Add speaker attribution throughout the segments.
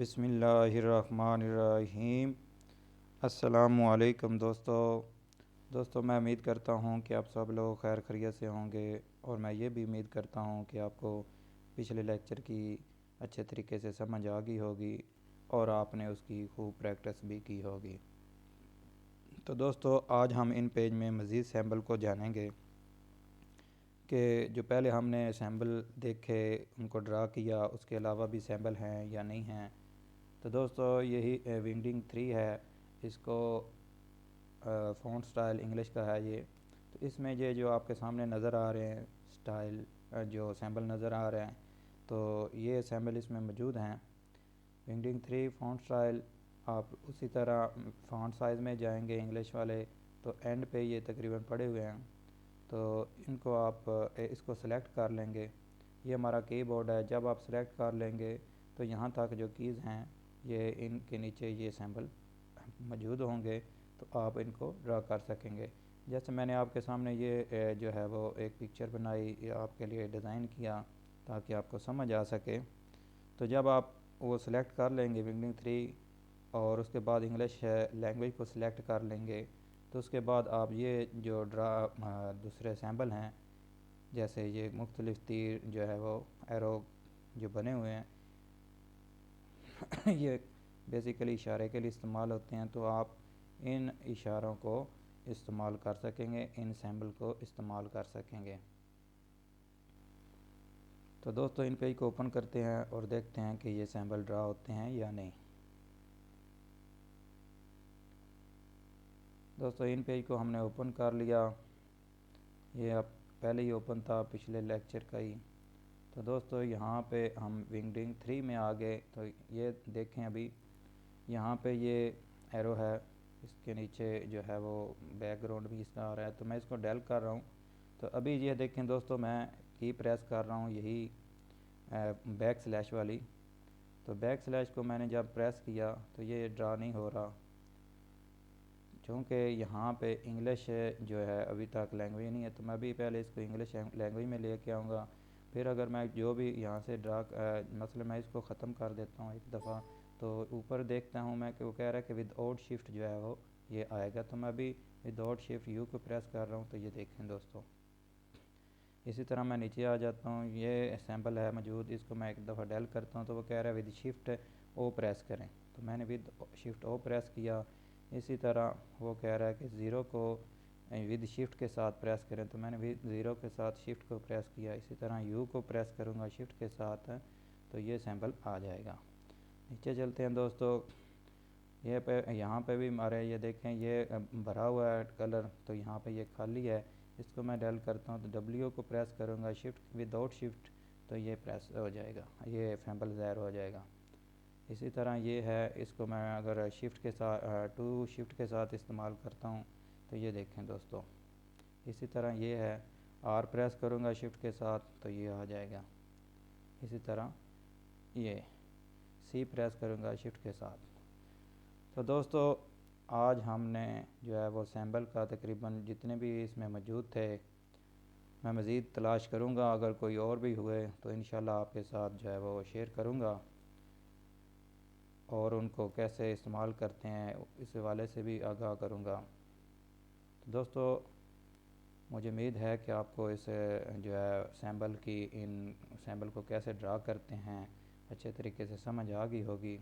Speaker 1: بسم اللہ الرحمن الرحیم۔ السلام علیکم دوستو میں امید کرتا ہوں کہ آپ سب لوگ خیر خیریت سے ہوں گے، اور میں یہ بھی امید کرتا ہوں کہ آپ کو پچھلے لیکچر کی اچھے طریقے سے سمجھ آ گئی ہوگی اور آپ نے اس کی خوب پریکٹس بھی کی ہوگی۔ تو دوستو آج ہم ان پیج میں مزید سیمبل کو جانیں گے کہ جو پہلے ہم نے سیمبل دیکھے ان کو ڈرا کیا، اس کے علاوہ بھی سیمبل ہیں یا نہیں ہیں۔ تو دوستو یہی ونگڈنگ 3 ہے، اس کو فونٹ سٹائل انگلش کا ہے یہ۔ تو اس میں یہ جو آپ کے سامنے نظر آ رہے ہیں سٹائل، جو سیمبل نظر آ رہے ہیں، تو یہ سیمبل اس میں موجود ہیں۔ ونگڈنگ 3 فونٹ سٹائل، آپ اسی طرح فونٹ سائز میں جائیں گے انگلش والے تو اینڈ پہ یہ تقریباً پڑے ہوئے ہیں، تو ان کو آپ اس کو سلیکٹ کر لیں گے۔ یہ ہمارا کی بورڈ ہے، جب آپ سلیکٹ کر لیں گے تو یہاں تک جو کیز ہیں یہ ان کے نیچے یہ سیمبل موجود ہوں گے، تو آپ ان کو ڈرا کر سکیں گے۔ جیسے میں نے آپ کے سامنے یہ جو ہے وہ ایک پکچر بنائی، آپ کے لیے ڈیزائن کیا تاکہ آپ کو سمجھ آ سکے۔ تو جب آپ وہ سلیکٹ کر لیں گے ونگڈنگ 3 اور اس کے بعد انگلش لینگویج کو سلیکٹ کر لیں گے، تو اس کے بعد آپ یہ جو دوسرے سیمبل ہیں، جیسے یہ مختلف تیر جو ہے وہ ایرو جو بنے ہوئے ہیں یہ بیسیکلی اشارے کے لیے استعمال ہوتے ہیں، تو آپ ان اشاروں کو استعمال کر سکیں گے، ان سیمبل کو استعمال کر سکیں گے۔ تو دوستو ان پیج کو اوپن کرتے ہیں اور دیکھتے ہیں کہ یہ سیمبل ڈرا ہوتے ہیں یا نہیں۔ دوستو ان پیج کو ہم نے اوپن کر لیا، یہ اب پہلے ہی اوپن تھا پچھلے لیکچر کا ہی۔ تو دوستو یہاں پہ ہم ونگڈنگ 3 میں آ گئے، تو یہ دیکھیں ابھی یہاں پہ یہ ایرو ہے، اس کے نیچے جو ہے وہ بیک گراؤنڈ بھی اس کا آ رہا ہے، تو میں اس کو ڈیل کر رہا ہوں۔ تو ابھی یہ دیکھیں دوستو میں کی پریس کر رہا ہوں، یہی بیک سلیش والی۔ تو بیک سلیش کو میں نے جب پریس کیا تو یہ ڈرا نہیں ہو رہا، چونکہ یہاں پہ انگلش جو ہے ابھی تک لینگویج نہیں ہے، تو میں بھی پہلے اس کو انگلش لینگویج میں لے کے آؤں گا۔ پھر اگر میں جو بھی یہاں سے مثلا میں اس کو ختم کر دیتا ہوں ایک دفعہ، تو اوپر دیکھتا ہوں میں کہ وہ کہہ رہا ہے کہ ود آؤٹ شفٹ جو ہے وہ یہ آئے گا، تو میں ابھی ود آؤٹ شفٹ یو کو پریس کر رہا ہوں، تو یہ دیکھیں دوستو۔ اسی طرح میں نیچے آ جاتا ہوں، یہ سیمبل ہے موجود، اس کو میں ایک دفعہ ڈیل کرتا ہوں تو وہ کہہ رہا ہے ود شفٹ او پریس کریں، تو میں نے ود شفٹ او پریس کیا۔ اسی طرح وہ کہہ رہا ہے کہ 0 کو ود شفٹ کے ساتھ پریس کریں، تو میں نے ود 0 کے ساتھ شفٹ کو پریس کیا۔ اسی طرح یو کو پریس کروں گا شفٹ کے ساتھ، تو یہ سیمبل آ جائے گا۔ نیچے چلتے ہیں دوستو، یہاں پہ بھی ہمارے یہ دیکھیں یہ بھرا ہوا ہے کلر، تو یہاں پہ یہ خالی ہے، اس کو میں ڈیل کرتا ہوں تو ڈبلیو کو پریس کروں گا شفٹ ود آؤٹ شفٹ، تو یہ پریس ہو جائے گا، یہ سیمبل ظاہر ہو جائے گا۔ اسی طرح یہ ہے، اس کو میں اگر شفٹ کے ساتھ 2 شفٹ کے ساتھ استعمال کرتا ہوں تو یہ دیکھیں دوستو۔ اسی طرح یہ ہے، آر پریس کروں گا شفٹ کے ساتھ تو یہ آ جائے گا۔ اسی طرح یہ سی پریس کروں گا شفٹ کے ساتھ۔ تو دوستو آج ہم نے جو ہے وہ سیمبل کا تقریباً جتنے بھی اس میں موجود تھے، میں مزید تلاش کروں گا، اگر کوئی اور بھی ہوئے تو انشاءاللہ آپ کے ساتھ جو ہے وہ شیئر کروں گا، اور ان کو کیسے استعمال کرتے ہیں اس حوالے سے بھی آگاہ کروں گا۔ تو دوستو مجھے امید ہے کہ آپ کو اس جو ہے ان سیمبل کو کیسے ڈرا کرتے ہیں اچھے طریقے سے سمجھ آ گئی ہوگی۔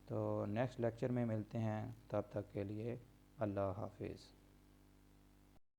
Speaker 1: تو نیکسٹ لیکچر میں ملتے ہیں، تب تک کے لیے اللہ حافظ۔